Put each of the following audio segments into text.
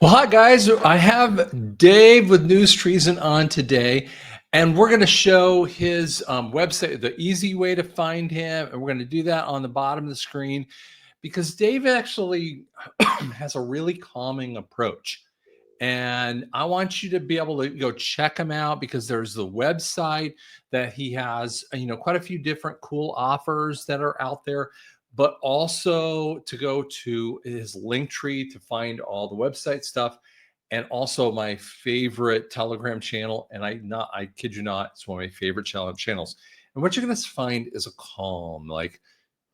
Well, hi guys. I have Dave with NewsTreason on today, and we're going to show his website, the easy way to find him, and we're going to do that on the bottom of the screen because Dave actually has a really calming approach. And I want you to be able to go check him out because there's the website that he has, quite a few different cool offers that are out there, but also to go to his link tree to find all the website stuff. And also my favorite Telegram channel. And I kid you not, it's one of my favorite channels. And what you're going to find is a calm, like,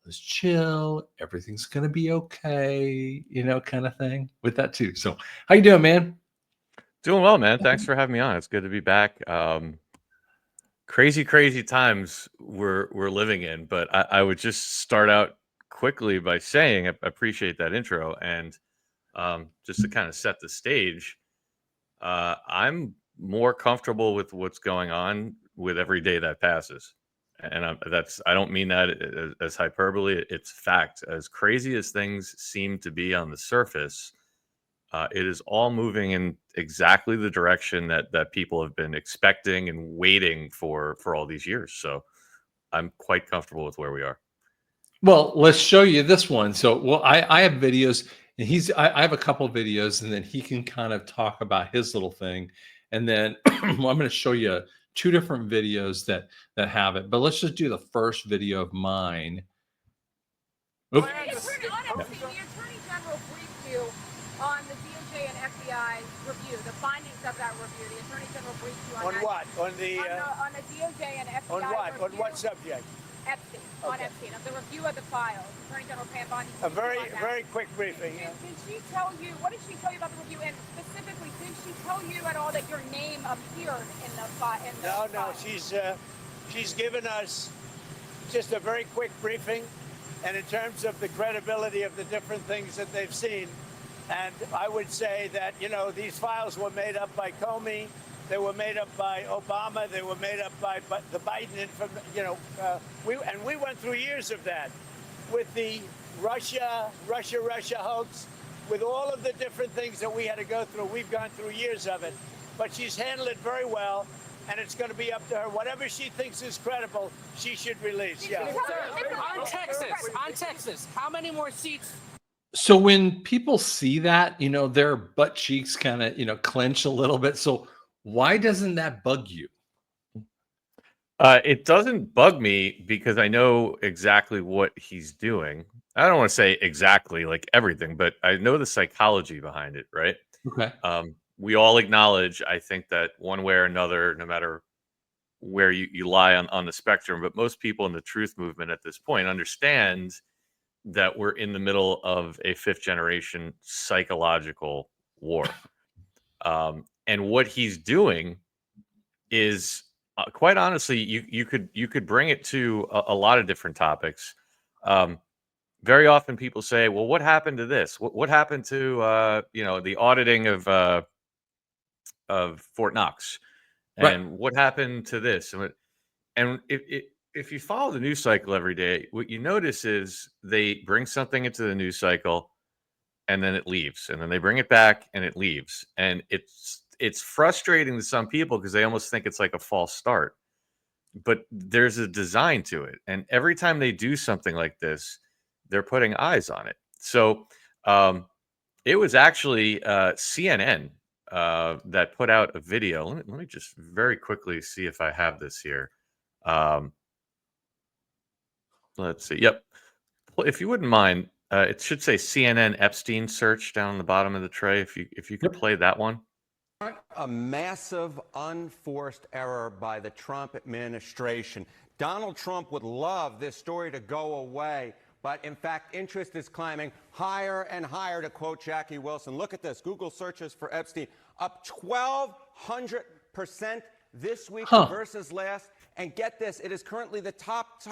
let's chill, everything's going to be okay, kind of thing with that too. So how you doing, man? Doing well, man. Thanks for having me on. It's good to be back. Crazy times we're living in, but I would just start out quickly by saying I appreciate that intro, and just to kind of set the stage, I'm more comfortable with what's going on with every day that passes, and I don't mean that as hyperbole. It's fact. As crazy as things seem to be on the surface, it is all moving in exactly the direction that people have been expecting and waiting for all these years. So I'm quite comfortable with where we are. Well, let's show you this one. So, well, I have videos, and I have a couple videos, and then he can kind of talk about his little thing, and then I'm going to show you two different videos that have it. But let's just do the first video of mine. Oops. Honestly, the Attorney General briefed you on the DOJ and FBI review, the findings of that review. The Attorney General briefed you on that. What? On the DOJ and FBI on what? review. On what subject? Epstein. Okay. On Epstein, of the review of the files. Attorney General Pam Bondi. A very quick briefing. Did she tell you? What did she tell you about the review? And specifically, did she tell you at all that your name appeared in the file? No. She's given us just a very quick briefing, and in terms of the credibility of the different things that they've seen. And I would say that, these files were made up by Comey, they were made up by Obama, they were made up by the Biden, we went through years of that with the Russia hoax, with all of the different things that we had to go through. We've gone through years of it, but she's handled it very well. And it's going to be up to her. Whatever she thinks is credible, she should release. Yeah. On Texas, how many more seats? So when people see that, their butt cheeks kind of, clench a little bit. So why doesn't that bug you? It doesn't bug me because I know exactly what he's doing. I don't want to say exactly like everything, but I know the psychology behind it, right? Okay. We all acknowledge, I think, that one way or another, no matter where you lie on the spectrum, but most people in the truth movement at this point understand that we're in the middle of a fifth generation psychological war. And what he's doing is quite honestly, you could bring it to a lot of different topics. Very often people say, well, what happened to this? What happened to, the auditing of Fort Knox, and Right. what happened to this, and if you follow the news cycle every day, what you notice is they bring something into the news cycle and then it leaves, and then they bring it back and it leaves, and it's frustrating to some people because they almost think it's like a false start, but there's a design to it, and every time they do something like this, they're putting eyes on it. So it was actually CNN that put out a video. Let me just very quickly see if I have this here. Let's see. Yep. If you wouldn't mind, it should say CNN Epstein search down on the bottom of the tray. If you could play that one. A massive unforced error by the Trump administration. Donald Trump would love this story to go away, but in fact, interest is climbing higher and higher, to quote Jackie Wilson. Look at this. Google searches for Epstein up 1,200% this week versus last. And get this, it is currently the top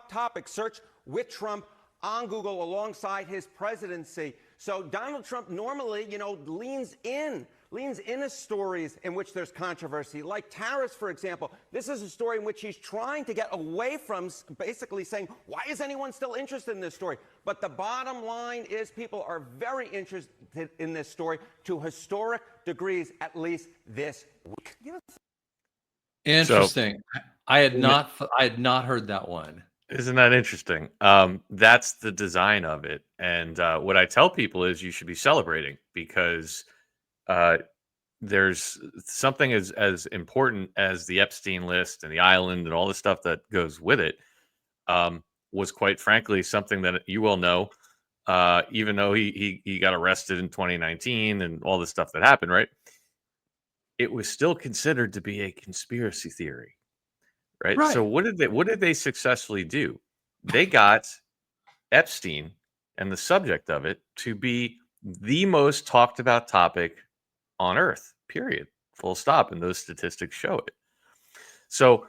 topic search with Trump on Google alongside his presidency. So Donald Trump normally, leans in leans into stories in which there's controversy, like tariffs, for example. This is a story in which he's trying to get away from basically saying, why is anyone still interested in this story? But the bottom line is people are very interested in this story to historic degrees, at least this week. Interesting. I had not heard that one. Isn't that interesting? That's the design of it. And what I tell people is you should be celebrating because there's something as important as the Epstein list and the island and all the stuff that goes with it, was quite frankly something that you will know, even though he got arrested in 2019 and all the stuff that happened, right? It was still considered to be a conspiracy theory. Right. So Right. what did they successfully do? They got Epstein and the subject of it to be the most talked about topic on earth, period. Full stop. And those statistics show it. So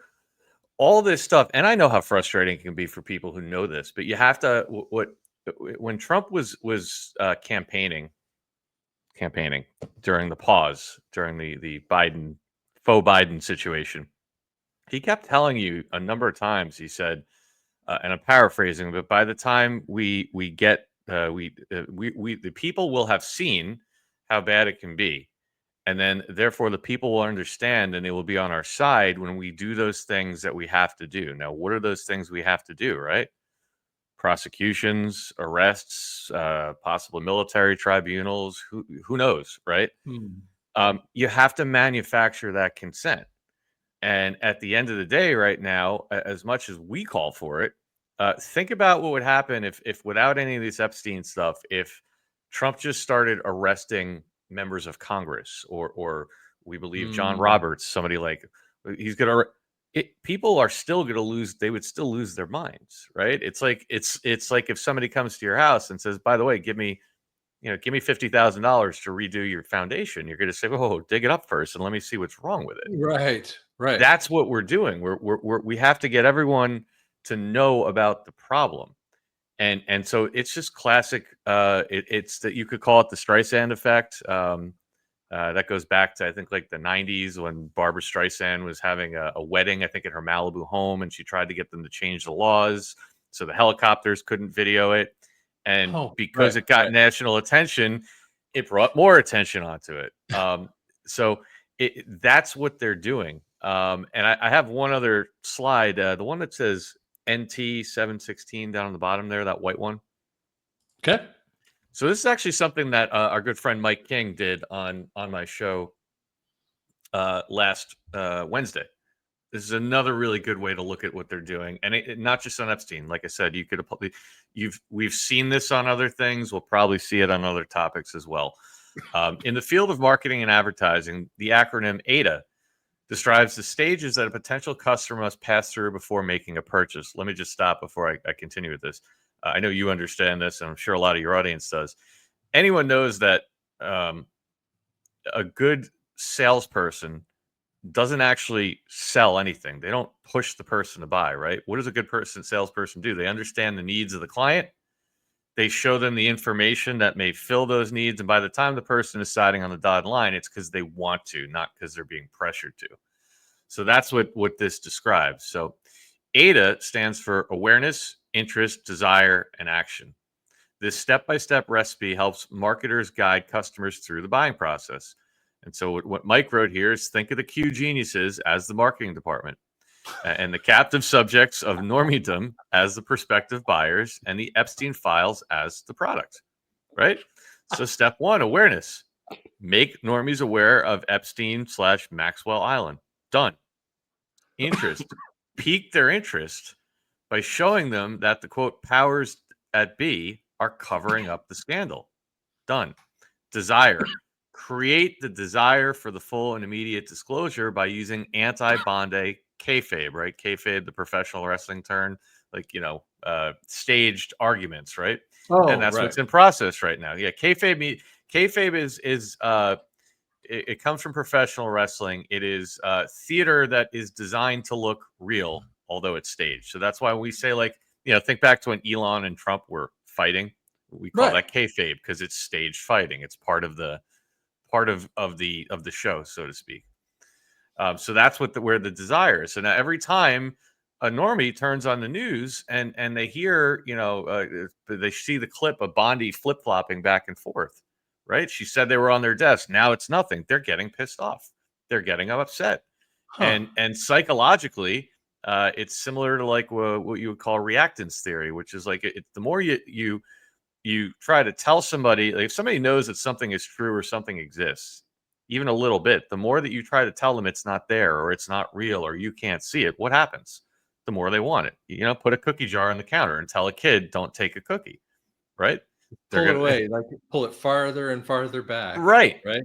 all this stuff, and I know how frustrating it can be for people who know this, but you have to when Trump was campaigning during the pause, during the faux Biden situation. He kept telling you a number of times. He said, and I'm paraphrasing, but by the time the people will have seen how bad it can be, and then therefore the people will understand, and they will be on our side when we do those things that we have to do. Now, what are those things we have to do? Right? Prosecutions, arrests, possible military tribunals. Who knows? Right? You have to manufacture that consent. And at the end of the day, right now, as much as we call for it, think about what would happen if without any of this Epstein stuff, if Trump just started arresting members of Congress or we believe John Roberts, somebody like he's going to, people are still going to lose. They would still lose their minds, right? It's like if somebody comes to your house and says, by the way, give me $50,000 to redo your foundation. You're going to say, "Oh, dig it up first, and let me see what's wrong with it." Right. Right. That's what we're doing. We have to get everyone to know about the problem, and so it's just classic. It's that you could call it the Streisand effect. That goes back to I think like the '90s when Barbara Streisand was having a wedding, I think at her Malibu home, and she tried to get them to change the laws so the helicopters couldn't video it. And because it got national attention, it brought more attention onto it. So that's what they're doing. And I have one other slide, the one that says NT 716 down on the bottom there, that white one. Okay. So this is actually something that our good friend Mike King did on my show last Wednesday. This is another really good way to look at what they're doing, and not just on Epstein. Like I said, we've seen this on other things. We'll probably see it on other topics as well. In the field of marketing and advertising, the acronym AIDA describes the stages that a potential customer must pass through before making a purchase. Let me just stop before I continue with this. I know you understand this, and I'm sure a lot of your audience does. Anyone knows that a good salesperson doesn't actually sell anything. They don't push the person to buy, right? What does a good salesperson do? They understand the needs of the client. They show them the information that may fill those needs. And by the time the person is signing on the dotted line, it's because they want to, not because they're being pressured to. So that's what this describes. So AIDA stands for awareness, interest, desire, and action. This step-by-step recipe helps marketers guide customers through the buying process. And so what Mike wrote here is think of the Q geniuses as the marketing department and the captive subjects of normiedom as the prospective buyers and the Epstein Files as the product, right? So step one, awareness. Make normies aware of Epstein/Maxwell Island. Done. Interest. Pique their interest by showing them that the, quote, powers at B are covering up the scandal. Done. Desire. Create the desire for the full and immediate disclosure by using anti-Bondi kayfabe, right? Kayfabe, the professional wrestling term, like, staged arguments, right? And that's what's in process right now. Yeah, kayfabe is it comes from professional wrestling. It is theater that is designed to look real, although it's staged. So that's why we say, like, think back to when Elon and Trump were fighting. We call that kayfabe because it's staged fighting. It's part of the part of the show, so to speak. So that's where the desire is. So now every time a normie turns on the news and they hear, they see the clip of Bondi flip flopping back and forth, right? She said they were on their desk. Now it's nothing. They're getting pissed off. They're getting upset. Huh. And psychologically, it's similar to like what you would call reactance theory, which is like the more you try to tell somebody, like if somebody knows that something is true or something exists, even a little bit, the more that you try to tell them it's not there or it's not real or you can't see it, what happens? The more they want it. Put a cookie jar on the counter and tell a kid, don't take a cookie, right? Pull it away, like pull it farther and farther back. Right. Right.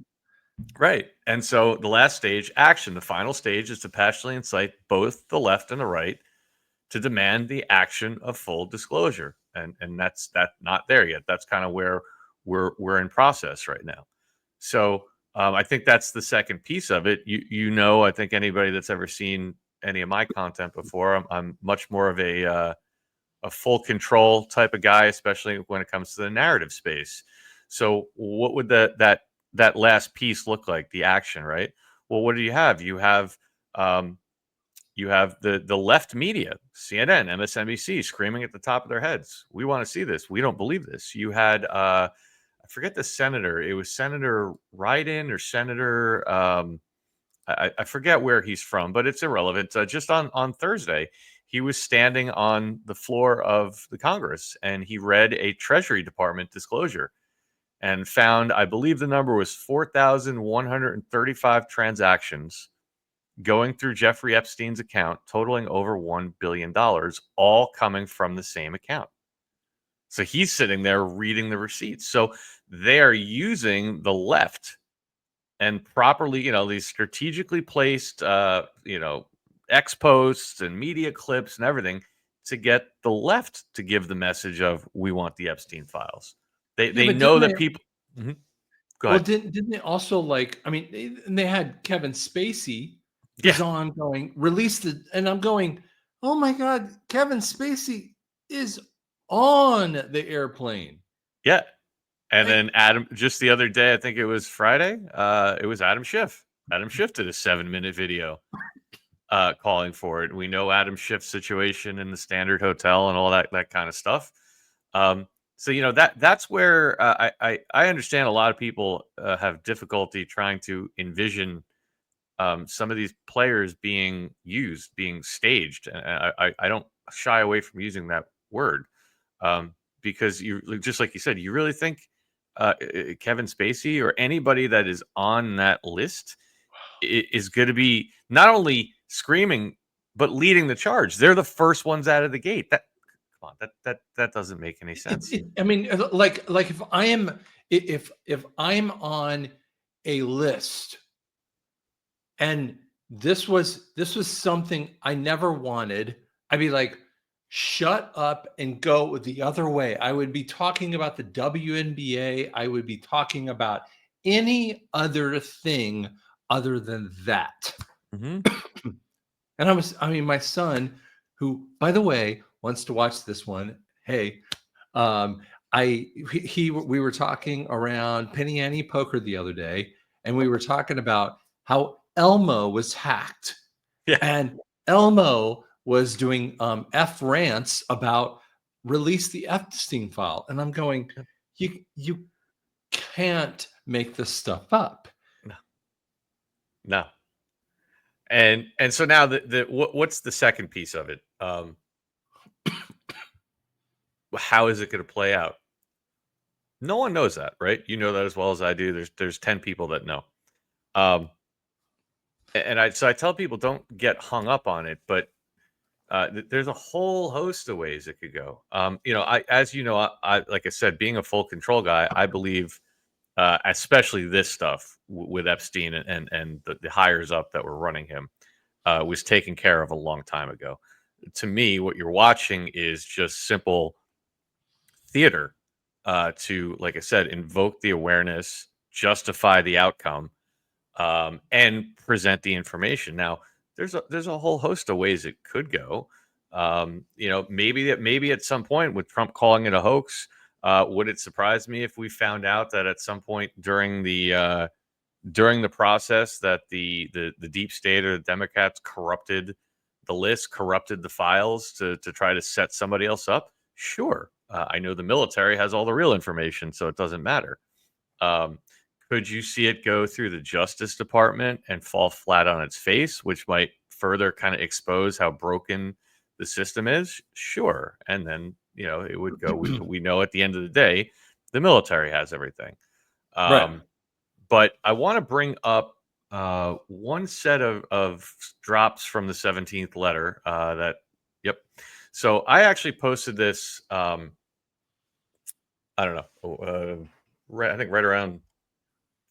Right. And so the last stage, action, the final stage is to passionately incite both the left and the right to demand the action of full disclosure. And that's not there yet. That's kind of where we're in process right now. So I think that's the second piece of it. I think anybody that's ever seen any of my content before, I'm much more of a full control type of guy, especially when it comes to the narrative space. So what would that last piece look like? The action, right? Well, what do you have? You have the left media, CNN, MSNBC, screaming at the top of their heads, "We want to see this. We don't believe this." You had I forget the senator. It was Senator Wyden or Senator I forget where he's from, but it's irrelevant. Just on Thursday, he was standing on the floor of the Congress and he read a Treasury Department disclosure and found, I believe the number was 4,135 transactions going through Jeffrey Epstein's account, totaling over $1 billion, all coming from the same account. So he's sitting there reading the receipts. So they are using the left and properly, these strategically placed, X posts and media clips and everything to get the left to give the message of, we want the Epstein files. They know that people. Mhm. Go Well, ahead. didn't they also they had Kevin Spacey who's Yeah. on going, release the, and I'm going, oh my God, Kevin Spacey is on the airplane. Yeah. And Like, then Adam, just the other day, I think it was Friday, it was Adam Schiff. Adam Schiff did a 7-minute video calling for it. We know Adam Schiff's situation in the Standard Hotel and all that kind of stuff. So that's where I understand a lot of people have difficulty trying to envision some of these players being used, being staged. And I don't shy away from using that word because you, just like you said, you really think Kevin Spacey or anybody that is on that list is going to be not only screaming but leading the charge. They're the first ones out of the gate. Come on, that doesn't make any sense. I mean, like if I'm on a list and this was something I never wanted, I'd be like, shut up and go the other way. I would be talking about the WNBA. I would be talking about any other thing other than that. Mm-hmm. And my son, who, by the way, wants to watch this one. Hey, we were talking around Penny Ante Poker the other day, and we were talking about how Elmo was hacked. Yeah. And Elmo was doing F rants about release the Epstein file. And I'm going, you can't make this stuff up. No. And so now what's the second piece of it? How is it going to play out? No one knows that, right? You know that as well as I do. There's 10 people that know. So I tell people, don't get hung up on it, but there's a whole host of ways it could go. I like I said, being a full control guy, I believe, especially this stuff with Epstein and the hires up that were running him was taken care of a long time ago. To me, what you're watching is just simple theater to, like I said, invoke the awareness, justify the outcome, and present the information. Now, there's a whole host of ways it could go. Maybe at some point with Trump calling it a hoax, would it surprise me if we found out that at some point during the during the process that the deep state or the Democrats corrupted the list, corrupted the files to try to set somebody else up? Sure. I know the military has all the real information, so it doesn't matter. Could you see it go through the Justice Department and fall flat on its face, which might further kind of expose how broken the system is? Sure. And then, it would go, we know at the end of the day, the military has everything. Right. But I want to bring up one set of drops from the 17th letter yep. So I actually posted this, I don't know, I think right around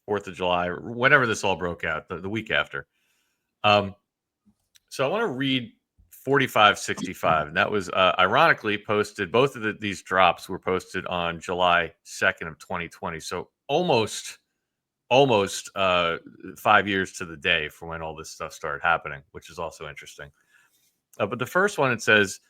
4th of July, whenever this all broke out, the week after. So I want to read 4565. And that was ironically posted. Both of these drops were posted on July 2nd of 2020. So almost 5 years to the day from when all this stuff started happening, which is also interesting. But the first one, it says,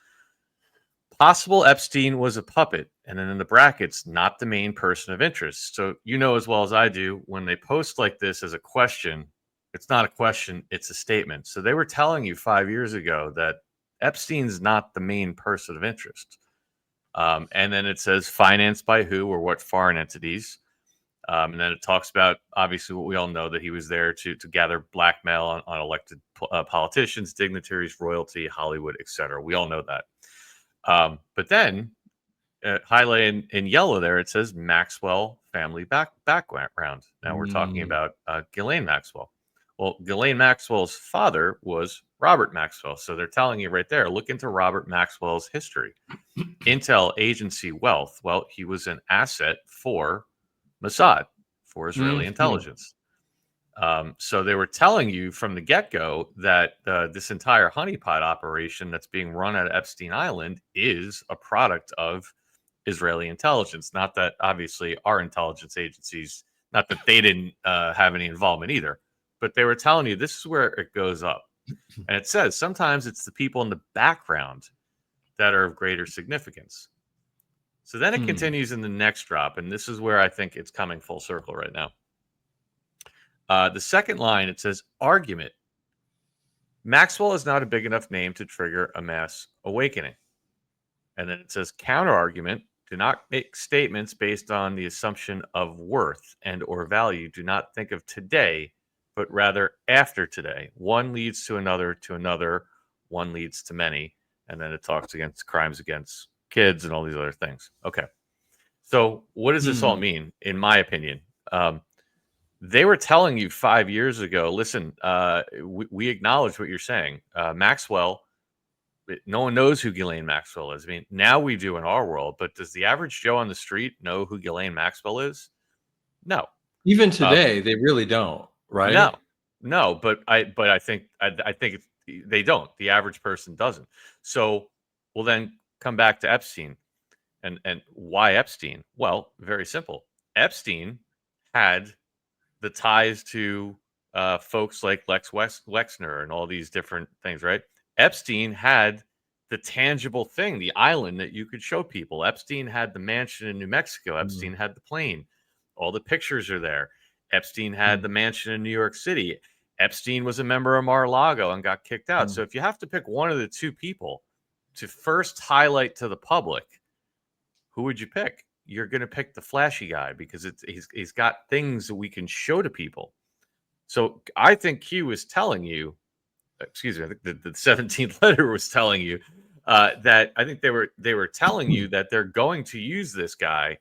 possible Epstein was a puppet, and then in the brackets, not the main person of interest. So as well as I do, when they post like this as a question, it's not a question, it's a statement. So they were telling you 5 years ago that Epstein's not the main person of interest. And then it says financed by who or what foreign entities. And then it talks about, obviously, what we all know, that he was there to gather blackmail on elected politicians, dignitaries, royalty, Hollywood, etc. We all know that. But then, highlighted in yellow there, it says Maxwell family background. Now we're talking about Ghislaine Maxwell. Well, Ghislaine Maxwell's father was Robert Maxwell. So they're telling you right there, look into Robert Maxwell's history. Intel agency wealth. Well, he was an asset for Mossad, for Israeli intelligence. So they were telling you from the get-go that this entire honeypot operation that's being run at Epstein Island is a product of Israeli intelligence. Not that, obviously, our intelligence agencies, not that they didn't have any involvement either, but they were telling you this is where it goes up. And it says sometimes it's the people in the background that are of greater significance. So then it continues in the next drop, and this is where I think it's coming full circle right now. The second line, it says, argument. Maxwell is not a big enough name to trigger a mass awakening. And then it says, counter argument. Do not make statements based on the assumption of worth and or value. Do not think of today, but rather after today. One leads to another, one leads to many. And then it talks against crimes against kids and all these other things. Okay. So what does this all mean, in my opinion? They were telling you 5 years ago, listen, we acknowledge what you're saying. Maxwell, no one knows who Ghislaine Maxwell is. I mean, now we do in our world, but does the average Joe on the street know who Ghislaine Maxwell is? No. Even today, they really don't, right? No, but I think they don't. The average person doesn't. So we'll then come back to Epstein. And why Epstein? Well, very simple. Epstein had the ties to folks like Lex Wexner and all these different things, right? Epstein had the tangible thing, the island that you could show people. Epstein had the mansion in New Mexico. Epstein had the plane. All the pictures are there. Epstein had the mansion in New York City. Epstein was a member of Mar-a-Lago and got kicked out. So if you have to pick one of the two people to first highlight to the public, who would you pick? You're going to pick the flashy guy because he's got things that we can show to people. So I think Q was telling you, excuse me, I think the 17th letter was telling you that I think they were telling you that they're going to use this guy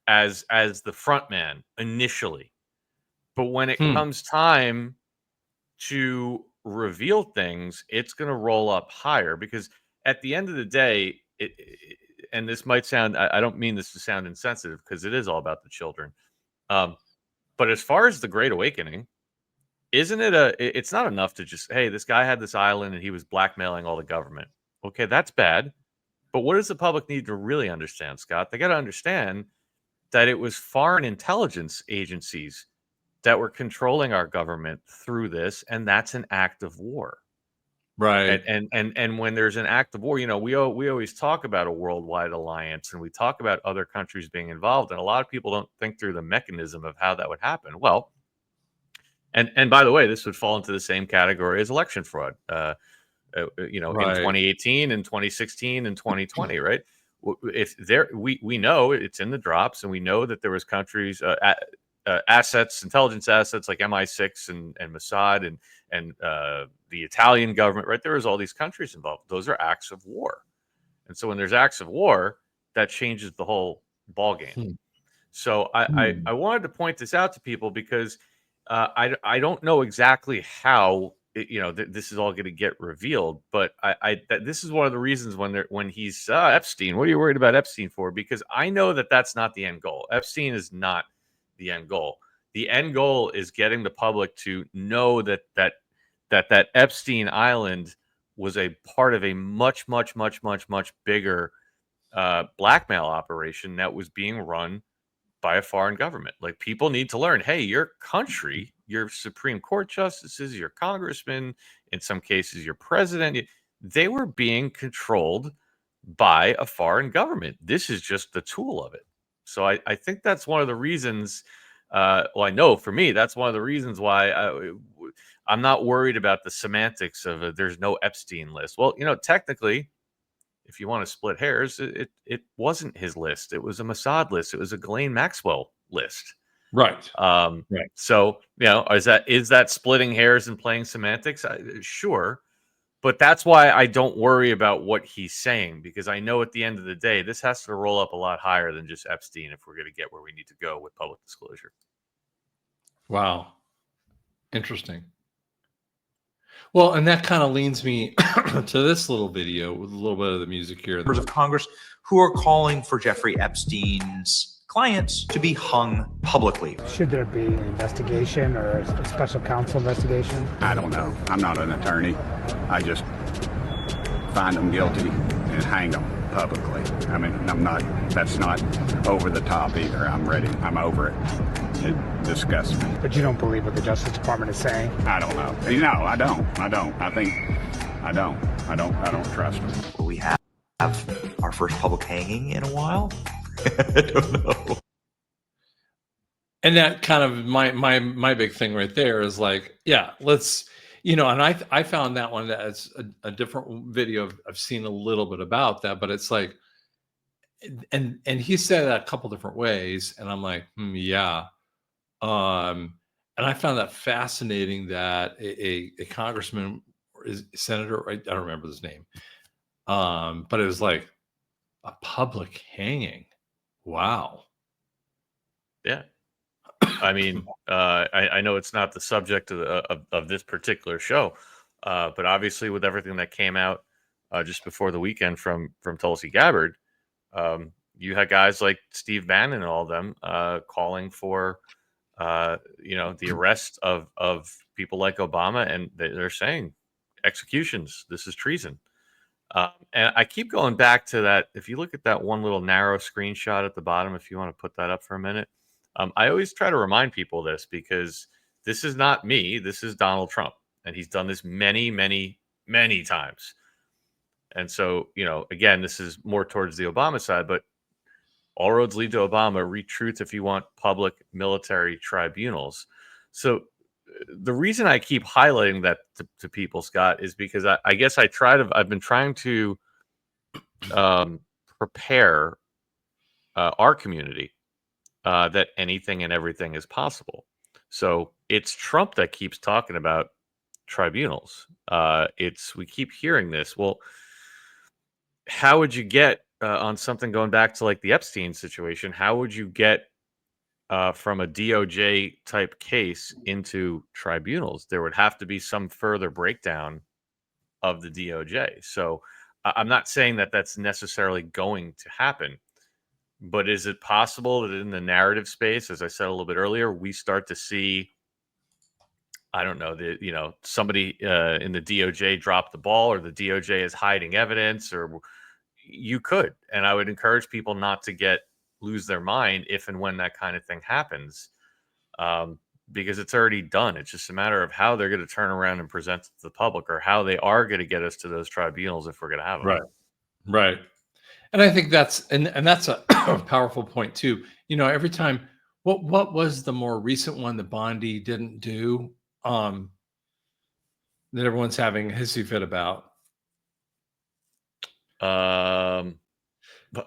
as the front man initially. But when it comes time to reveal things, it's going to roll up higher because at the end of the day, and this might sound, I don't mean this to sound insensitive because it is all about the children. But as far as the Great Awakening, isn't it it's not enough to just, hey, this guy had this island and he was blackmailing all the government. Okay, that's bad. But what does the public need to really understand, Scott? They got to understand that it was foreign intelligence agencies that were controlling our government through this, and that's an act of war. Right. And when there's an act of war, we always talk about a worldwide alliance and we talk about other countries being involved. And a lot of people don't think through the mechanism of how that would happen. Well, And by the way, this would fall into the same category as election fraud. In Right. 2018 and 2016 and 2020, right? If there, we know it's in the drops, and we know that there was countries, assets, intelligence assets like MI6 and Mossad and the Italian government, right? There was all these countries involved. Those are acts of war, and so when there's acts of war, that changes the whole ball game. So I wanted to point this out to people because I don't know exactly how this is all going to get revealed, but this is one of the reasons when he's Epstein. What are you worried about Epstein for? Because I know that that's not the end goal. Epstein is not the end goal. The end goal is getting the public to know that Epstein Island was a part of a much bigger blackmail operation that was being run by a foreign government. Like, people need to learn, hey, your country, your Supreme Court justices, your congressmen, in some cases your president, they were being controlled by a foreign government. This is just the tool of it. So I think that's one of the reasons, well, I know for me, that's one of the reasons why I'm not worried about the semantics of there's no Epstein list. Well, technically, if you want to split hairs, it wasn't his list. It was a Mossad list. It was a Ghislaine Maxwell list. Right. Right. So, is that splitting hairs and playing semantics? Sure. But that's why I don't worry about what he's saying, because I know at the end of the day, this has to roll up a lot higher than just Epstein if we're going to get where we need to go with public disclosure. Wow. Interesting. Well, and that kind of leads me to this little video with a little bit of the music here. Members of Congress who are calling for Jeffrey Epstein's clients to be hung publicly. Should there be an investigation or a special counsel investigation? I don't know. I'm not an attorney. I just find them guilty and hang them publicly. I mean, that's not over the top either. I'm ready. I'm over it. It disgusts me. But you don't believe what the Justice Department is saying? I don't know. No, I don't. I don't trust them. Will we have our first public hanging in a while? I don't know. And that kind of my big thing right there is like, yeah, let's, and I found that one as a different video. I've seen a little bit about that, but it's like, and he said that a couple different ways, and I'm like, yeah. And I found that fascinating that a congressman or senator, I don't remember his name, but it was like a public hanging. Wow. Yeah. I mean, I know it's not the subject of this particular show, but obviously with everything that came out just before the weekend from Tulsi Gabbard, you had guys like Steve Bannon and all of them calling for the arrest of people like Obama, and they're saying executions. This is treason. And I keep going back to that. If you look at that one little narrow screenshot at the bottom, if you want to put that up for a minute, I always try to remind people this, because this is not me. This is Donald Trump, and he's done this many times. And so, again, this is more towards the Obama side, but all roads lead to Obama. Read truth if you want public military tribunals. So the reason I keep highlighting that to people, Scott, is because I guess I've been trying to prepare our community that anything and everything is possible. So it's Trump that keeps talking about tribunals. We keep hearing this. Well, how would you get on something going back to like the Epstein situation? How would you get from a DOJ type case into tribunals? There would have to be some further breakdown of the DOJ. So I'm not saying that that's necessarily going to happen, but is it possible that in the narrative space, as I said a little bit earlier, we start to see, I don't know, somebody in the DOJ dropped the ball, or the DOJ is hiding evidence, or you could. And I would encourage people not to lose their mind if and when that kind of thing happens, because it's already done. It's just a matter of how they're going to turn around and present it to the public, or how they are going to get us to those tribunals if we're going to have them. Right. And I think that's a powerful point too. Every time, what was the more recent one that Bondi didn't do? that everyone's having a hissy fit about? But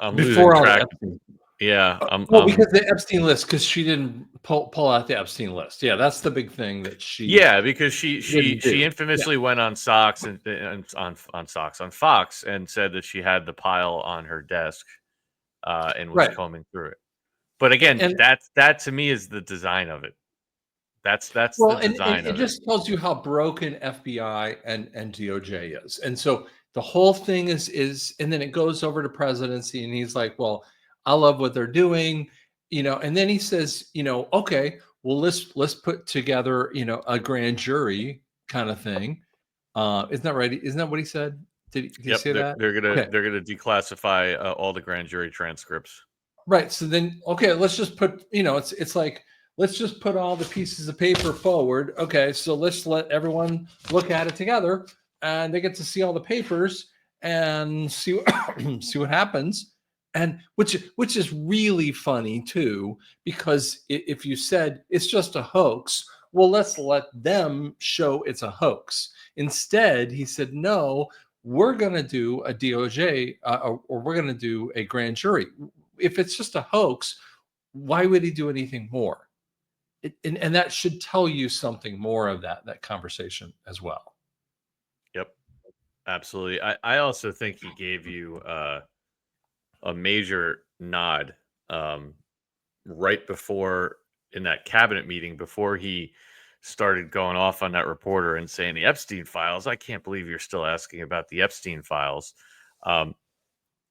I'm losing Before all the track. Epstein. Yeah, Well, because the Epstein list, because she didn't pull out the Epstein list. Yeah, that's the big thing that she. Yeah, because she didn't do. infamously went on Fox and said that she had the pile on her desk and was Right. combing through it. But again, And that to me is the design of it. That's well, the and design it of it. just tells you how broken FBI and DOJ is. And so the whole thing is, and then it goes over to presidency, and he's like, "Well, I love what they're doing," And then he says, "Okay, well, let's put together, a grand jury kind of thing." Isn't that right? Isn't that what he said? Did he Yep, say that? they're Okay. gonna declassify all the grand jury transcripts. Right. So then, okay, let's just put, it's like, let's just put all the pieces of paper forward. Okay. So let's let everyone look at it together, and they get to see all the papers and see, see what happens. And which is really funny too, because if you said it's just a hoax, well, let's let them show it's a hoax. Instead, he said, no, we're going to do a DOJ or we're going to do a grand jury. If it's just a hoax, why would he do anything more? And that should tell you something more of that conversation as well. Yep, absolutely. I also think he gave you a major nod right before in that cabinet meeting before he started going off on that reporter and saying the Epstein files. I can't believe you're still asking about the Epstein files. I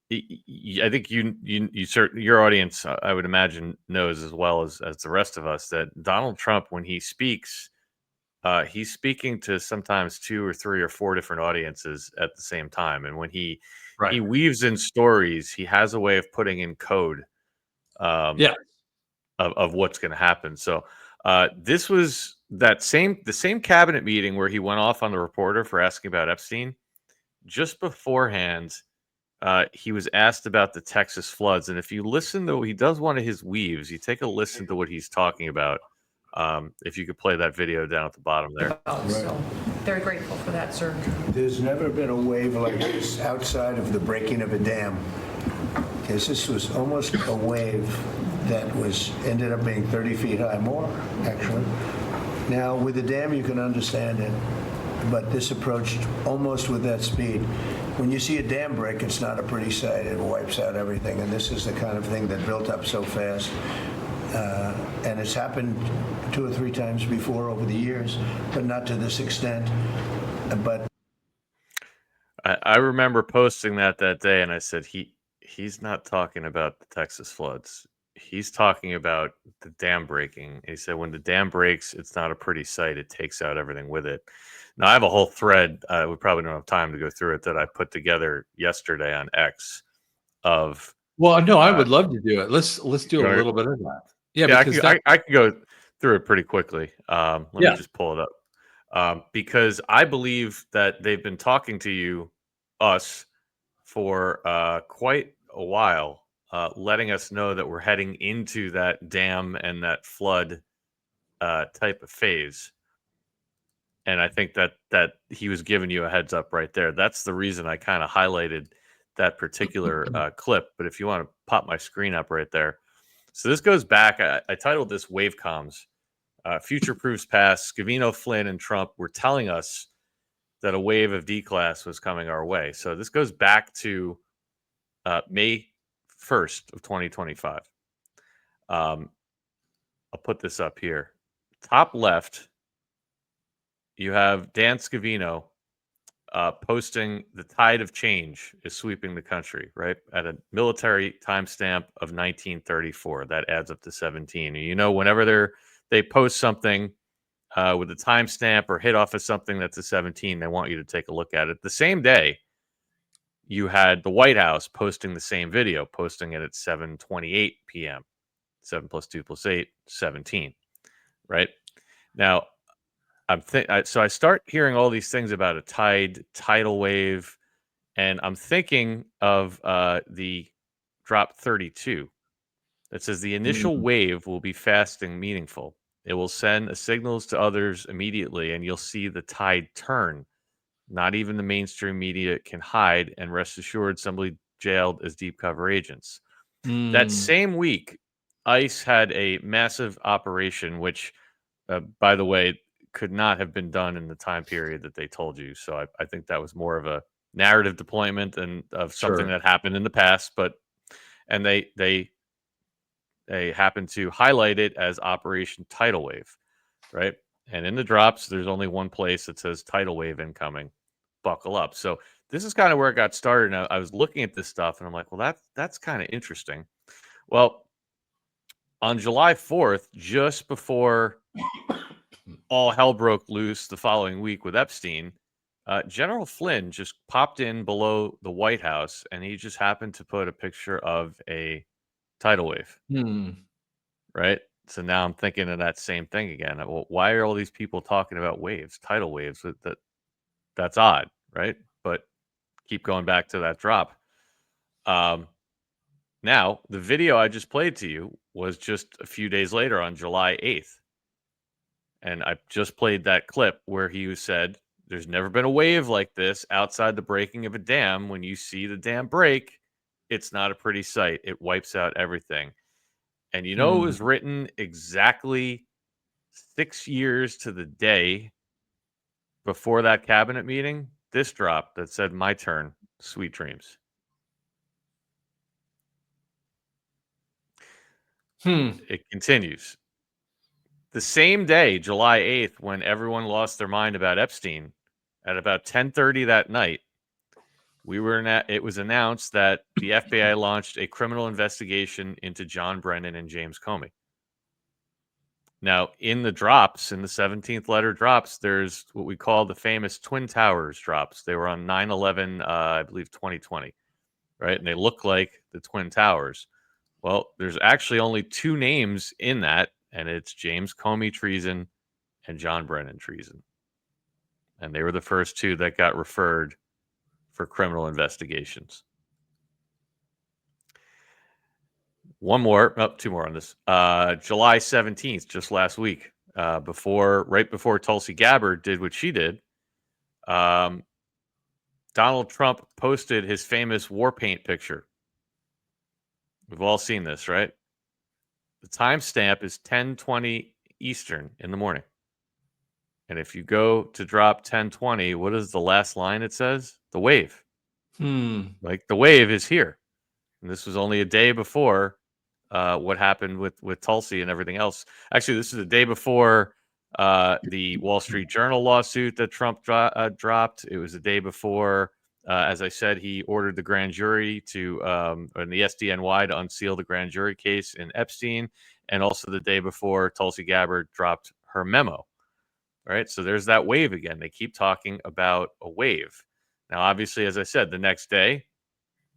think your audience, I would imagine, knows as well as the rest of us that Donald Trump, when he speaks, he's speaking to sometimes 2 or 3 or 4 different audiences at the same time. And when he weaves in stories, he has a way of putting in code Yeah. of what's going to happen. So this was the same cabinet meeting where he went off on the reporter for asking about Epstein. Just beforehand, he was asked about the Texas floods. And if you listen to, he does one of his weaves, you take a listen to what he's talking about. If you could play that video down at the bottom there. So very grateful for that, sir. There's never been a wave like this outside of the breaking of a dam. Because this was almost a wave that ended up being 30 feet high, more actually. Now with the dam you can understand it, but this approached almost with that speed. When you see a dam break, it's not a pretty sight. It wipes out everything, and this is the kind of thing that built up so fast. And it's happened 2 or 3 times before over the years, but not to this extent. But I remember posting that day, and I said he's not talking about the Texas floods. He's talking about the dam breaking. He said when the dam breaks, it's not a pretty sight. It takes out everything with it. Now I have a whole thread. We probably don't have time to go through it that I put together yesterday on X. Of well, no, I would love to do it. Let's do a little bit of that. Yeah, because I can go through it pretty quickly. Let me just pull it up because I believe that they've been talking to us for quite a while, letting us know that we're heading into that dam and that flood type of phase. And I think that he was giving you a heads up right there. That's the reason I kind of highlighted that particular clip. But if you want to pop my screen up right there. So this goes back. I titled this Wave Comms. Future proofs past. Scavino, Flynn, and Trump were telling us that a wave of D-class was coming our way. So this goes back to May 1st of 2025. I'll put this up here. Top left, you have Dan Scavino posting the tide of change is sweeping the country, right? At a military timestamp of 1934. That adds up to 17. And whenever they post something with a timestamp or hit off of something that's a 17, they want you to take a look at it. The same day, you had the White House posting the same video, posting it at 7:28 p.m. 7 plus 2 plus 8, 17. Right? Now, so I start hearing all these things about a tidal wave, and I'm thinking of the drop 32 that says the initial wave will be fast and meaningful. It will send signals to others immediately, and you'll see the tide turn. Not even the mainstream media can hide, and rest assured, somebody jailed as deep cover agents. That Hmm. same week, ICE had a massive operation, which, by the way, could not have been done in the time period that they told you. So I think that was more of a narrative deployment and of something Sure. that happened in the past. But and they happened to highlight it as Operation Tidal Wave, right? And in the drops, there's only one place that says Tidal Wave incoming. Buckle up. So this is kind of where it got started. And I was looking at this stuff, and I'm like, well, that's kind of interesting. Well, on July 4th, just before all hell broke loose the following week with Epstein, General Flynn just popped in below the White House, and he just happened to put a picture of a tidal wave, Hmm. right? So now I'm thinking of that same thing again. Well, why are all these people talking about waves, tidal waves? That's odd, right? But keep going back to that drop. Now, the video I just played to you was just a few days later on July 8th. And I just played that clip where he said, there's never been a wave like this outside the breaking of a dam. When you see the dam break, it's not a pretty sight. It wipes out everything. And it Hmm. was written exactly 6 years to the day before that cabinet meeting. This drop that said, my turn, sweet dreams. Hmm. It continues. The same day, July 8th, when everyone lost their mind about Epstein, at about 10:30 that night, it was announced that the FBI launched a criminal investigation into John Brennan and James Comey. Now, in the drops, in the 17th letter drops, there's what we call the famous Twin Towers drops. They were on 9/11, I believe 2020, right? And they look like the Twin Towers. Well, there's actually only two names in that, and it's James Comey treason and John Brennan treason. And they were the first two that got referred for criminal investigations. Two more on this. July 17th, just last week, right before Tulsi Gabbard did what she did, Donald Trump posted his famous war paint picture. We've all seen this, right? The timestamp is 10:20 Eastern in the morning. And if you go to drop 10:20, what is the last line it says? The wave. Like the wave is here. And this was only a day before what happened with Tulsi and everything else. Actually, this is the day before the Wall Street Journal lawsuit that Trump dropped. It was the day before, as I said, he ordered the grand jury and the SDNY to unseal the grand jury case in Epstein, and also the day before Tulsi Gabbard dropped her memo. Right, so there's that wave again. They keep talking about a wave. Now, obviously, as I said, the next day,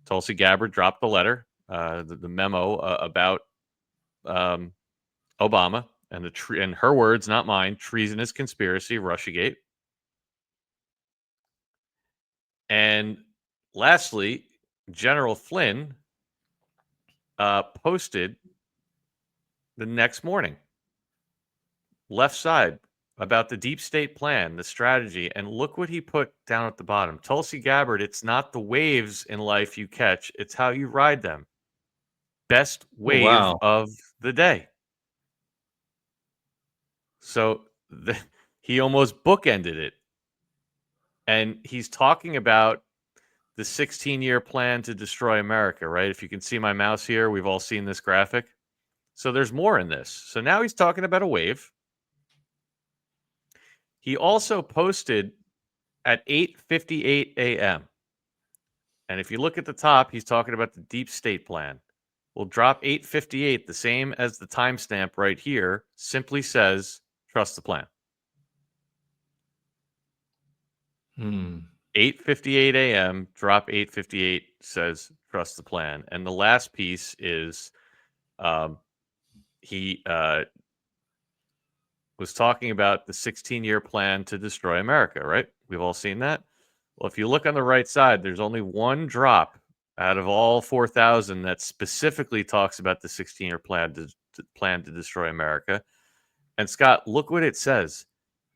Tulsi Gabbard dropped the letter, the memo about Obama and in her words, not mine, treasonous conspiracy, Russiagate. And lastly, General Flynn posted the next morning, left side, about the deep state plan, the strategy, and look what he put down at the bottom. Tulsi Gabbard, it's not the waves in life you catch, it's how you ride them. Best Oh, wave wow. of the day. So he almost bookended it. And he's talking about the 16-year plan to destroy America, right? If you can see my mouse here, we've all seen this graphic. So there's more in this. So now he's talking about a wave. He also posted at 8:58 a.m. And if you look at the top, he's talking about the deep state plan. We'll drop 8:58, the same as the timestamp right here, simply says, trust the plan. 8:58 a.m., drop 8:58 says, trust the plan. And the last piece is he was talking about the 16-year plan to destroy America, right? We've all seen that. Well, if you look on the right side, there's only one drop out of all 4,000 that specifically talks about the 16-year plan to destroy America. And Scott, look what it says.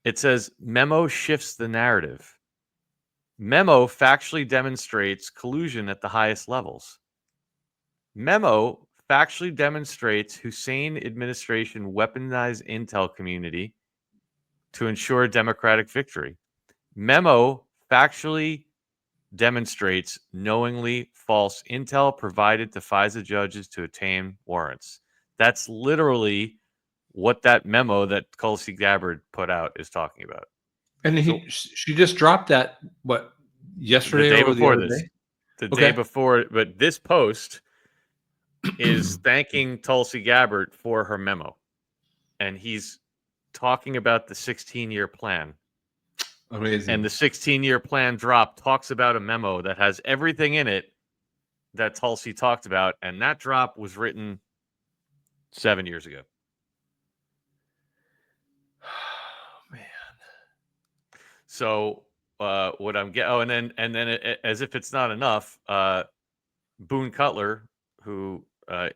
It says memo shifts the narrative. Memo factually demonstrates collusion at the highest levels. Memo factually demonstrates Hussein administration weaponized intel community to ensure democratic victory. Memo factually demonstrates knowingly false intel provided to FISA judges to obtain warrants. That's literally what that memo that Tulsi Gabbard put out is talking about. And she just dropped that, what, yesterday The day or the before other this. day? The Okay. day before, but this post is thanking Tulsi Gabbard for her memo. And he's talking about the 16-year plan. Amazing. And the 16-year plan drop talks about a memo that has everything in it that Tulsi talked about. And that drop was written 7 years ago. Man. So what I'm getting, and then as if it's not enough, Boone Cutler, who,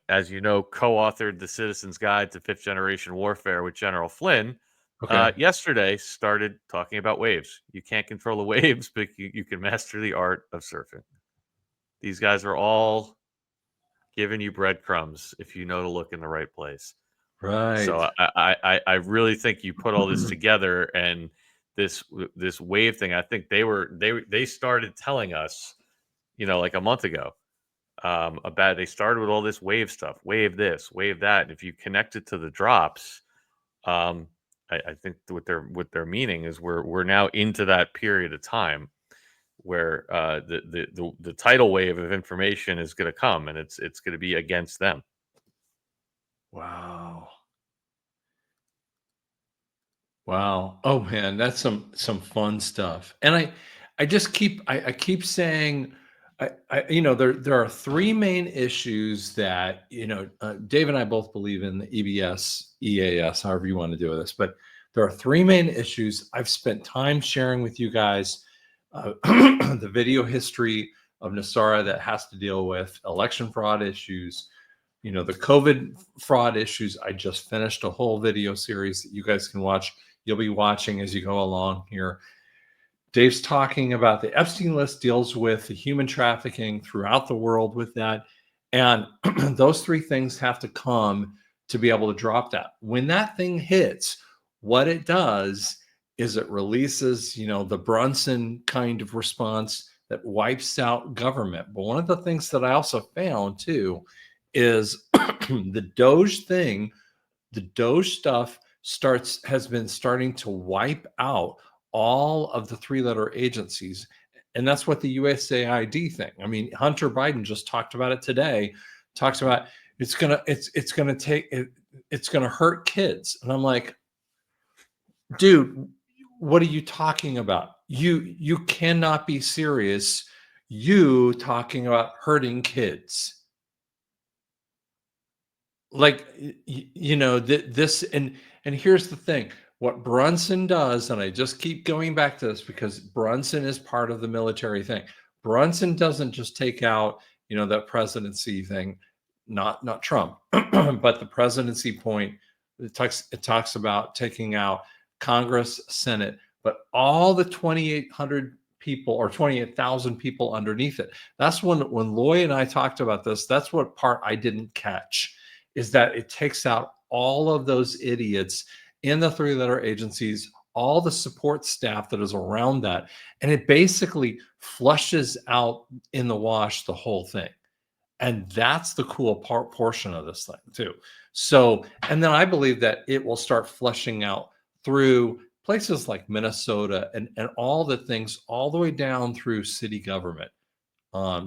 as you know, co-authored the Citizen's Guide to Fifth Generation Warfare with General Flynn, yesterday started talking about waves. You can't control the waves, but you can master the art of surfing. These guys are all giving you breadcrumbs if you know to look in the right place. Right. So I really think you put all this together, and this wave thing. I think they started telling us, like a month ago, about they started with all this wave stuff, wave this, wave that. And if you connect it to the drops, I think what their meaning is we're now into that period of time where the tidal wave of information is going to come, and it's going to be against them. Wow. Wow. Oh man, that's some fun stuff. And I just keep saying there are three main issues that Dave and I both believe in, the EBS, EAS, however you want to do this, but there are three main issues I've spent time sharing with you guys. The video history of Nassara that has to deal with election fraud issues, the COVID fraud issues. I just finished a whole video series that you guys can watch. You'll be watching as you go along here. Dave's talking about the Epstein List, deals with the human trafficking throughout the world with that. And those three things have to come to be able to drop that. When that thing hits, what it does is it releases, the Brunson kind of response that wipes out government. But one of the things that I also found too is the Doge thing, the Doge stuff has been starting to wipe out all of the three-letter agencies. And that's what the USAID thing. I mean, Hunter Biden just talked about it today, talks about it's going to hurt kids. And I'm like, dude, what are you talking about? You cannot be serious. You talking about hurting kids. Like, this, and here's the thing. What Brunson does, and I just keep going back to this because Brunson is part of the military thing. Brunson doesn't just take out, that presidency thing, not Trump, but the presidency point. It talks about taking out Congress, Senate, but all the 2,800 people or 28,000 people underneath it. That's when Loy and I talked about this. That's what part I didn't catch, is that it takes out all of those idiots in the three-letter agencies, all the support staff that is around that, and it basically flushes out in the wash the whole thing. And that's the cool portion of this thing too. So, and then I believe that it will start flushing out through places like Minnesota and all the things all the way down through city government.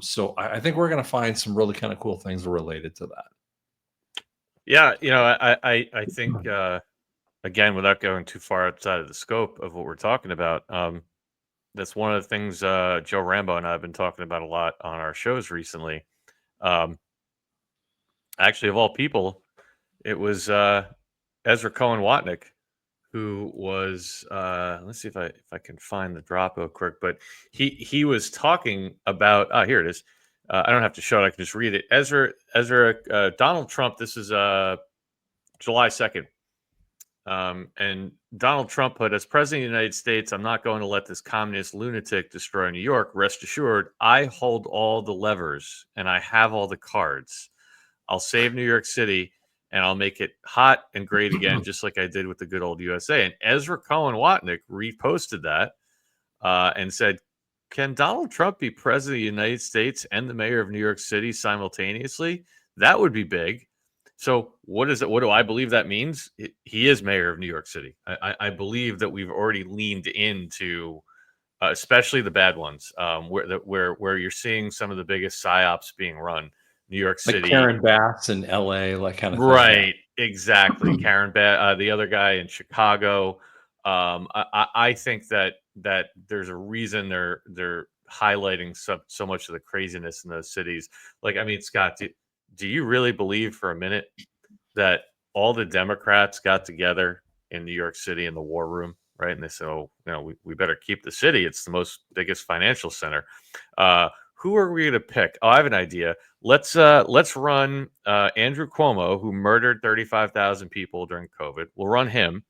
So I think we're going to find some really kind of cool things related to that. Yeah, I think again, without going too far outside of the scope of what we're talking about, that's one of the things Joe Rambo and I have been talking about a lot on our shows recently. Actually, of all people, it was Ezra Cohen Watnick, who was let's see if I can find the drop real quick, but he was talking about here it is. I don't have to show it, I can just read it. Ezra Donald Trump, this is July 2nd. And Donald Trump put, as president of the United States, I'm not going to let this communist lunatic destroy New York. Rest assured, I hold all the levers and I have all the cards. I'll save New York City and I'll make it hot and great again, just like I did with the good old USA. And Ezra Cohen Watnick reposted that and said, can Donald Trump be president of the United States and the mayor of New York City simultaneously? That would be big. So what is it? What do I believe that means? He is mayor of New York City. I believe that we've already leaned into, especially the bad ones, where you're seeing some of the biggest psyops being run. New York City, like Karen Bass in LA, like kind of right? Thing. Exactly. Karen Bass, the other guy in Chicago. I think that there's a reason they're highlighting so much of the craziness in those cities. Like, I mean, Scott, do you really believe for a minute that all the Democrats got together in New York City in the war room, right? And they said, oh, we better keep the city. It's the biggest financial center. Who are we going to pick? Oh, I have an idea. Let's run Andrew Cuomo, who murdered 35,000 people during COVID. We'll run him.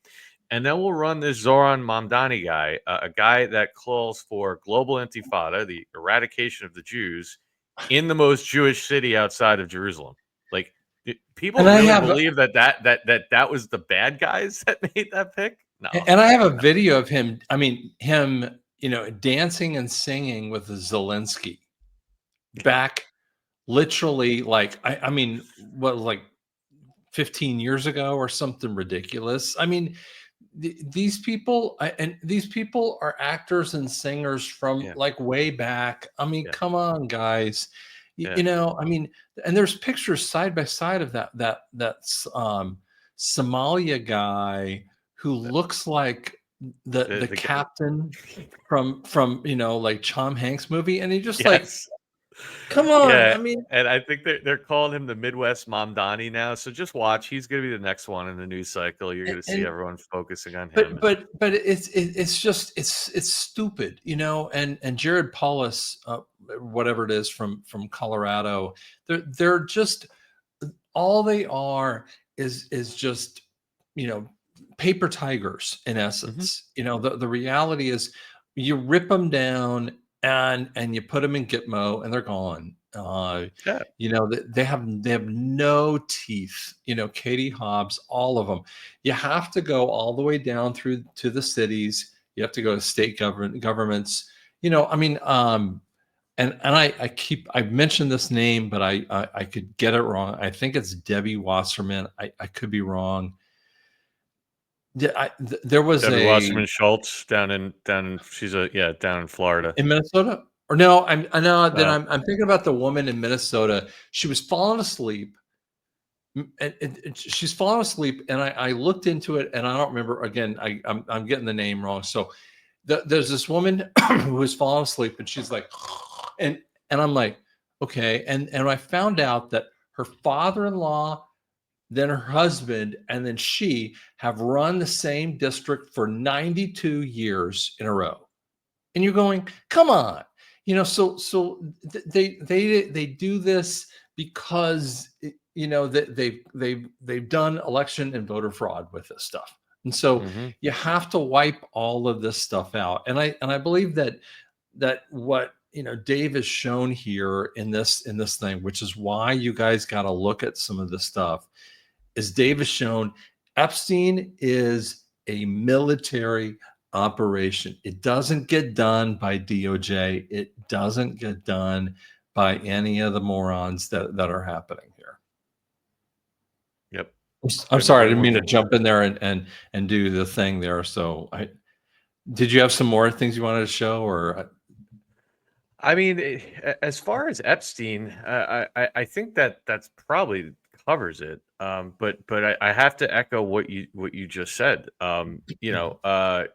And then we'll run this Zoran Mamdani guy, a guy that calls for global intifada, the eradication of the Jews, in the most Jewish city outside of Jerusalem. Like, people really believe that was the bad guys that made that pick? No. And I have a video of him. I mean, him, dancing and singing with Zelensky back, literally, like I mean, what, like 15 years ago or something ridiculous. I mean, these people are actors and singers from like way back. I mean, come on, guys. I mean, and there's pictures side by side of that Somalia guy who looks like the captain from like Tom Hanks movie, and he just like, come on. I mean, and I think they're calling him the Midwest Mamdani now. So just watch; he's going to be the next one in the news cycle. You're going to see everyone focusing on him. But it's just it's stupid, And Jared Paulus, whatever it is from Colorado, they're just, all they are is just paper tigers in essence. The reality is you rip them down and you put them in Gitmo and they're gone. They have no teeth. Katie Hobbs, all of them. You have to go all the way down through to the cities. You have to go to state governments. I mean, and I've mentioned this name, but I could get it wrong. I think it's Debbie Wasserman. I could be wrong. There was Debbie Wasserman Schultz down in she's down in Florida, in Minnesota. Or no, I'm thinking about the woman in Minnesota. She was falling asleep. And she's falling asleep, and I looked into it, and I don't remember. Again, I'm getting the name wrong. So there's this woman who was falling asleep, and she's like, and I'm like, okay. And I found out that her father-in-law, then her husband, and then she have run the same district for 92 years in a row. And you're going, come on. So they do this because they've done election and voter fraud with this stuff, and so you have to wipe all of this stuff out. And I believe that what Dave has shown here in this thing, which is why you guys got to look at some of this stuff, is Dave has shown Epstein is a military operation. It doesn't get done by DOJ. It doesn't get done by any of the morons that are happening here. Yep. I'm sorry, I didn't mean to jump in there and do the thing there. So did you have some more things you wanted to show, or? I mean, as far as Epstein, I think that's probably covers it. But I have to echo what you just said. The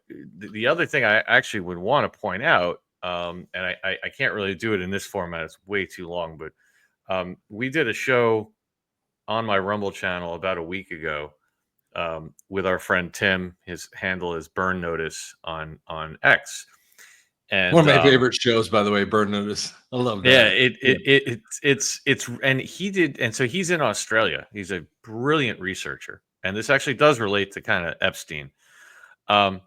other thing I actually would want to point out, and I can't really do it in this format, it's way too long, but we did a show on my Rumble channel about a week ago with our friend Tim. His handle is Burn Notice on X. And one of my favorite shows, by the way, Burn Notice. I love that. Yeah, it's and he did, and so he's in Australia. He's a brilliant researcher, and this actually does relate to kind of Epstein. And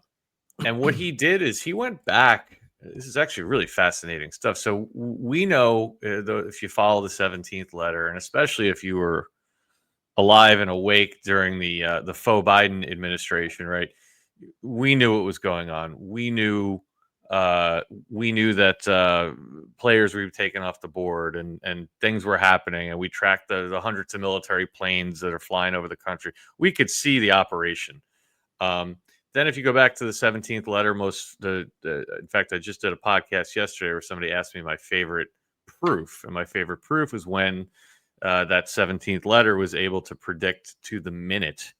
what he did is he went back. This is actually really fascinating stuff. So we know if you follow the 17th letter, and especially if you were alive and awake during the faux Biden administration, right? We knew what was going on. We knew that players were taken off the board, and things were happening, and we tracked the hundreds of military planes that are flying over the country. We could see the operation. Then if you go back to the 17th letter, in fact, I just did a podcast yesterday where somebody asked me my favorite proof, and my favorite proof is when that 17th letter was able to predict to the minute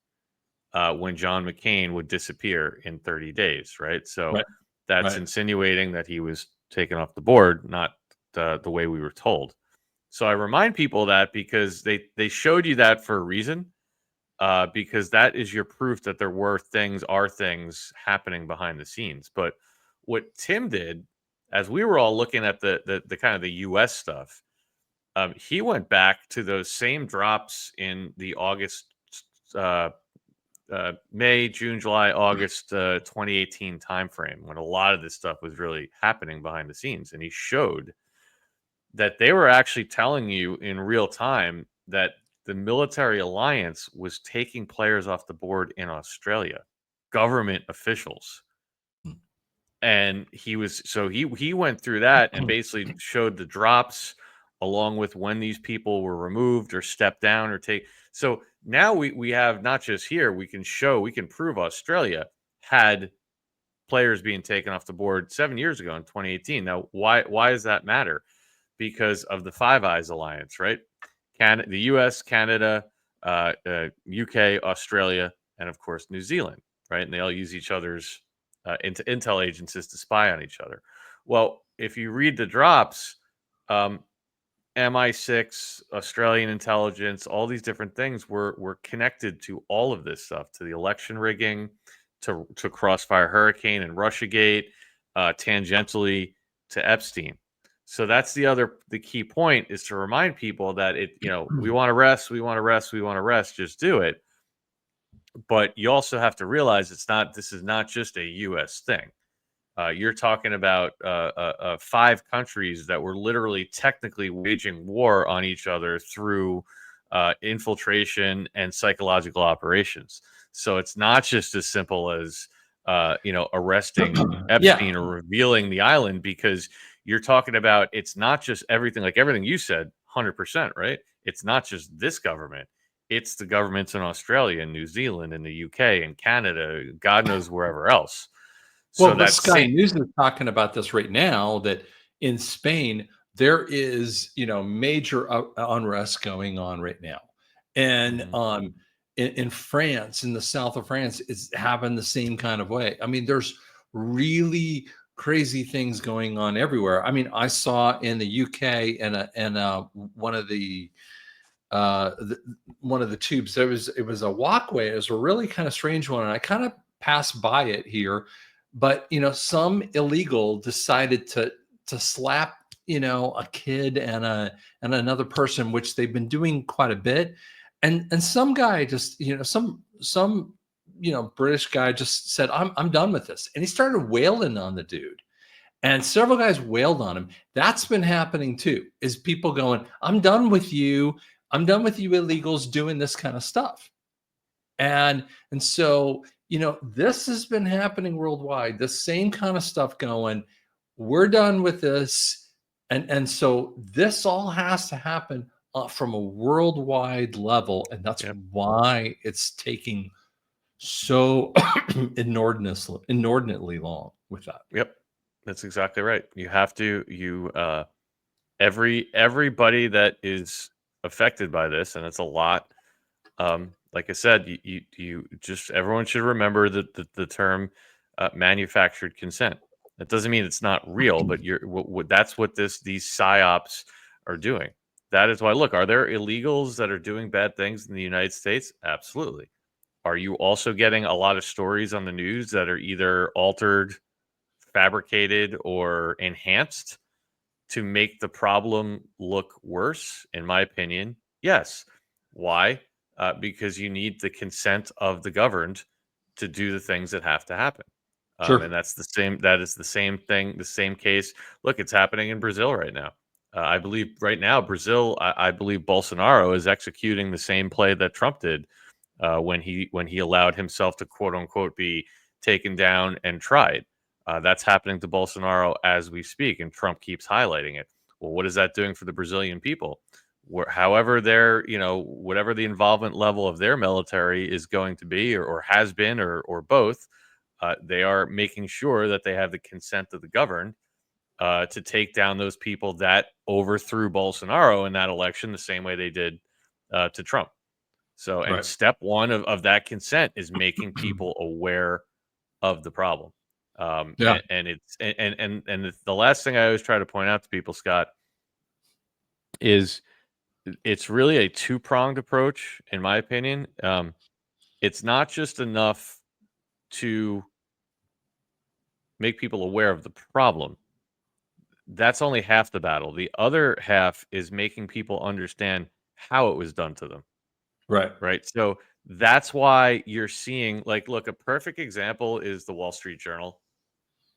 when John McCain would disappear in 30 days, right? So that's insinuating that he was taken off the board, not the way we were told. So I remind people that because they showed you that for a reason, because that is your proof that there are things happening behind the scenes. But what Tim did, as we were all looking at the kind of the U.S. stuff, he went back to those same drops in the August, May, June, July, August 2018 timeframe when a lot of this stuff was really happening behind the scenes. And he showed that they were actually telling you in real time that the military alliance was taking players off the board in Australia, government officials. And he went through that and basically showed the drops along with when these people were removed or stepped down or take. So now we have not just here, we can prove Australia had players being taken off the board 7 years ago in 2018. Now, why does that matter? Because of the Five Eyes alliance, right? The US, Canada, UK, Australia, and of course, New Zealand, right? And they all use each other's intel agencies to spy on each other. Well, if you read the drops, MI6, Australian intelligence, all these different things were connected to all of this stuff, to the election rigging, to Crossfire Hurricane and Russiagate, tangentially to Epstein. So that's the key point is to remind people that we want to rest, just do it. But you also have to realize this is not just a U.S. thing. You're talking about 5 countries that were literally technically waging war on each other through infiltration and psychological operations. So it's not just as simple as arresting Epstein or revealing the island, because you're talking about it's not just everything you said, 100%, right? It's not just this government. It's the governments in Australia and New Zealand and the UK and Canada, God knows wherever else. Well, but Sky News is talking about this right now, that in Spain, there is, major unrest going on right now. And in France, in the south of France, it's happened the same kind of way. I mean, there's really crazy things going on everywhere. I mean, I saw in the UK and one of the tubes, it was a walkway. It was a really kind of strange one. And I kind of passed by it here. But some illegal decided to slap a kid and another person, which they've been doing quite a bit, and some guy just some British guy just said, I'm done with this, and he started wailing on the dude, and several guys wailed on him. That's been happening too, is people going, I'm done with you illegals doing this kind of stuff, and so. This has been happening worldwide, the same kind of stuff going, we're done with this. And so this all has to happen from a worldwide level. And that's why it's taking so inordinately long with that. Yep. That's exactly right. You have to, everybody that is affected by this, and it's a lot, like I said, you just everyone should remember the term manufactured consent. That doesn't mean it's not real, but that's what these psyops are doing. That is why. Look, are there illegals that are doing bad things in the United States? Absolutely. Are you also getting a lot of stories on the news that are either altered, fabricated, or enhanced to make the problem look worse? In my opinion, yes. Why? because you need the consent of the governed to do the things that have to happen. Sure. And that's the same. That is the same thing. The same case. Look, it's happening in Brazil right now. I believe right now, Brazil. I believe Bolsonaro is executing the same play that Trump did when he allowed himself to quote unquote be taken down and tried. That's happening to Bolsonaro as we speak, and Trump keeps highlighting it. Well, what is that doing for the Brazilian people? However their, whatever the involvement level of their military is going to be, or has been, or both, they are making sure that they have the consent of the governed to take down those people that overthrew Bolsonaro in that election the same way they did to Trump. So, and Right. step one of that consent is making people aware of the problem. Yeah. And the last thing I always try to point out to people, Scott, is it's really a two-pronged approach, in my opinion. It's not just enough to make people aware of the problem. That's only half the battle. The other half is making people understand how it was done to them. Right. Right. So that's why you're seeing, like, look, a perfect example is the Wall Street Journal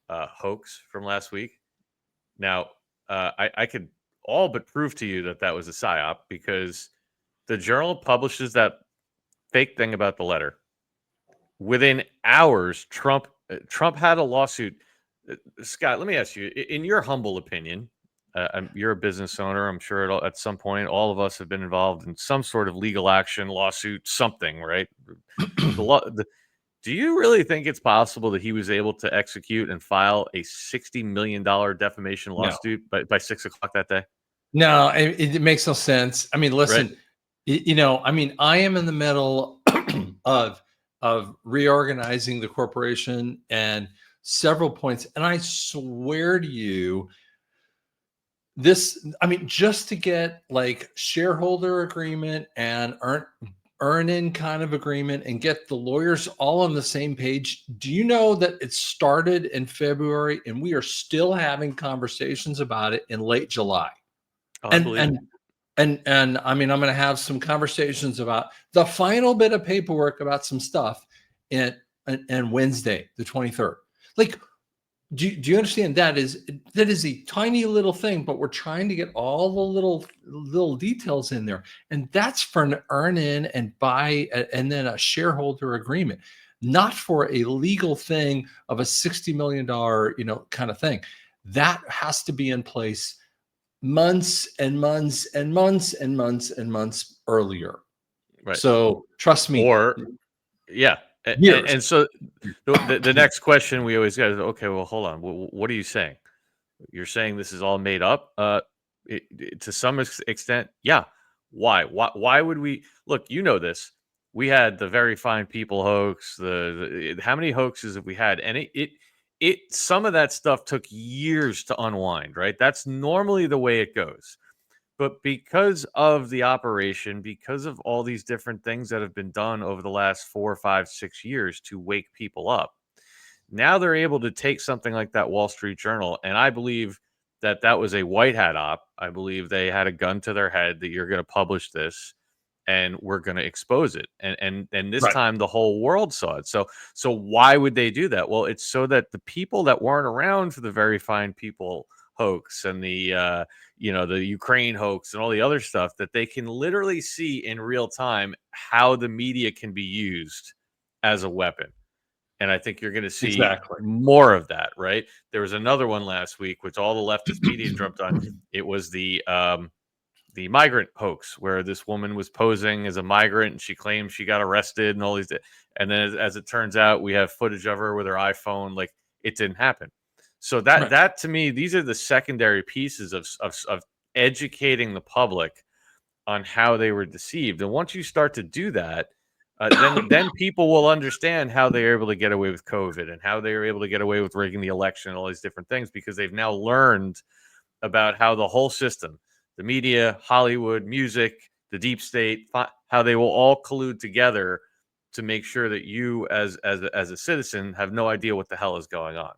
hoax from last week. Now, I could all but prove to you that that was a psyop, because the Journal publishes that fake thing about the letter. Within hours, Trump had a lawsuit. Scott, let me ask you, in your humble opinion, you're a business owner. I'm sure at some point, all of us have been involved in some sort of legal action, lawsuit, something, right? Do you really think it's possible that he was able to execute and file a $60 million defamation lawsuit by 6 o'clock that day? No, it makes no sense. I mean, listen, Right. I mean, I am in the middle of reorganizing the corporation and several points, and I swear to you, I mean, just to get like shareholder agreement and earn in kind of agreement and get the lawyers all on the same page. Do you know that it started in February and we are still having conversations about it in late July? Oh, I believe it. And I mean, I'm going to have some conversations about the final bit of paperwork about some stuff and Wednesday, the 23rd. Like, do you understand that is a tiny little thing, but we're trying to get all the little details in there, and that's for an earn in and buy and then a shareholder agreement, not for a legal thing of a $60 million kind of thing. That has to be in place months and months and months and months and months earlier. Right. So trust me. Or, yeah. Years. And so the next question we always get is, okay, well, hold on. What are you saying? You're saying this is all made up? To some extent, yeah. Why? Why would we look? You know this. We had the Very Fine People hoax. How many hoaxes have we had? And it some of that stuff took years to unwind. Right. That's normally the way it goes. But because of the operation, because of all these different things that have been done over the last 4, 5, 6 years to wake people up, now they're able to take something like that Wall Street Journal, and I believe that that was a white hat op. I believe they had a gun to their head that you're going to publish this, and we're going to expose it. And this time the whole world saw it. So why would they do that? Well, it's so that the people that weren't around for the Very Fine People hoax and the the Ukraine hoax and all the other stuff, that they can literally see in real time how the media can be used as a weapon. And I think you're going to see more of that, right? There was another one last week, which all the leftist media jumped on. It was the migrant hoax, where this woman was posing as a migrant and she claimed she got arrested and all these. And then, as it turns out, we have footage of her with her iPhone. Like, it didn't happen. So that to me, these are the secondary pieces of educating the public on how they were deceived. And once you start to do that, then people will understand how they are able to get away with COVID and how they are able to get away with rigging the election and all these different things, because they've now learned about how the whole system, the media, Hollywood, music, the deep state, how they will all collude together to make sure that you as a citizen have no idea what the hell is going on.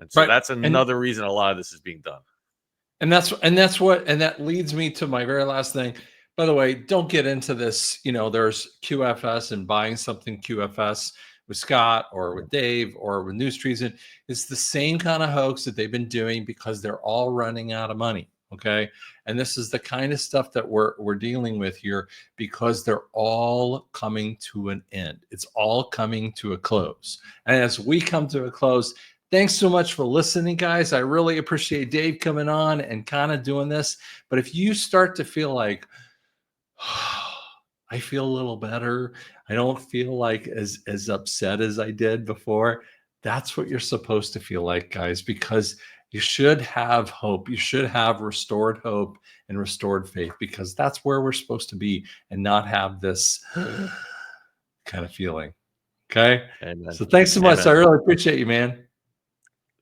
And so that's another reason a lot of this is being done. And that leads me to my very last thing. By the way, don't get into this. There's QFS and buying something QFS with Scott or with Dave or with NewsTreason. It's the same kind of hoax that they've been doing because they're all running out of money. Okay. And this is the kind of stuff that we're dealing with here because they're all coming to an end. It's all coming to a close. And as we come to a close, thanks so much for listening, guys. I really appreciate Dave coming on and kind of doing this. But if you start to feel like, I feel a little better, I don't feel like as upset as I did before, that's what you're supposed to feel like, guys, because you should have hope. You should have restored hope and restored faith, because that's where we're supposed to be and not have this kind of feeling. Okay. Amen. So thanks so much. Amen. I really appreciate you, man.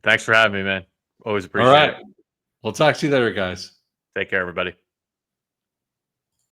Thanks for having me, man. Always appreciate All right. it. We'll talk to you later, guys. Take care, everybody.